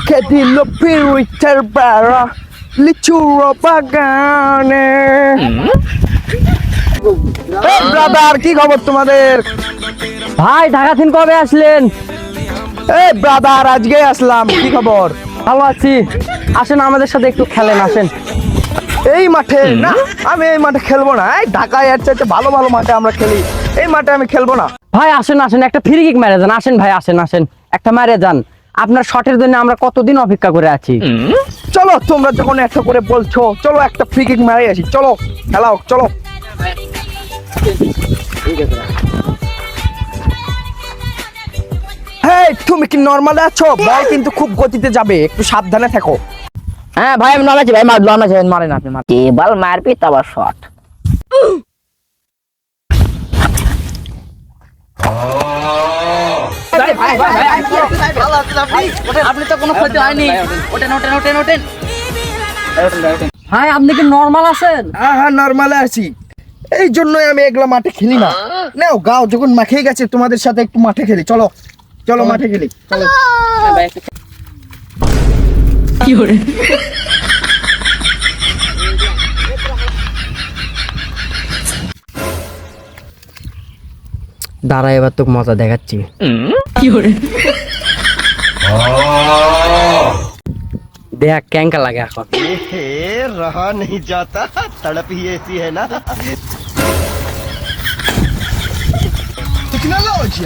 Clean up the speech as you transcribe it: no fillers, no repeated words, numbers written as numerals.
খেদিল পিরিচের বেড়া লিচুর বাগানে। ব্রাদার, কি খবর তোমাদের? ভাই ঢাকা থেকে কবে আসলেন? এই ব্রাদার, আজকে আসলাম। কি খবর? ভালো আছি। আসেন আমাদের সাথে একটু খেলেন, আসেন। এই মাঠে না, আমি এই মাঠে খেলবো না। এই ঢাকায় এর চাইতে ভালো ভালো মাঠে আমরা খেলি, এই মাঠে আমি খেলবো না। ভাই আসেন আসেন, একটা ফ্রি কিক মেরে যান। আসেন ভাই, আসেন আসেন, একটা মেরে যান। আপনার শটের জন্য আমরা কতদিন অপেক্ষা করে আছি। চলো, তোমরা যখন একটা করে বলছো, চলো একটা ফ্রি কিক মারি আসি। চলো খেলাও, চলো। হ্যাঁ, তুমি কি নর্মালে আছো? বল কিন্তু খুব গতিতে যাবে, একটু সাবধানে থাকো। হ্যাঁ ভাই, আমি নর্মাল আছি ভাই, নর্মাল আছি, মারেন আপনি, মারেন। কেবল মারপিট আবার শট। আপনি তো কোনো ক্ষতি হয়নি। ওঠেন ওঠেন ওঠেন ওঠেন। ভাই আপনি কি নর্মাল আছেন? হ্যাঁ হ্যাঁ, নর্মালে আছি। এই জন্যই আমি এগুলা মাঠে খেলি না। নাও, গাও যখন মাঠে গেছে, তোমাদের সাথে একটু মাঠে খেলি। চলো চলো, মাঠে খেলি, চলো। কি করে? দাঁড়া, এবার তোকে মজা দেখাচ্ছি। কি করে? দেখ ক্যাঙ্কা লাগে এখন। रहा नहीं जाता, तड़प ही ऐसी है ना। টেকনোলজি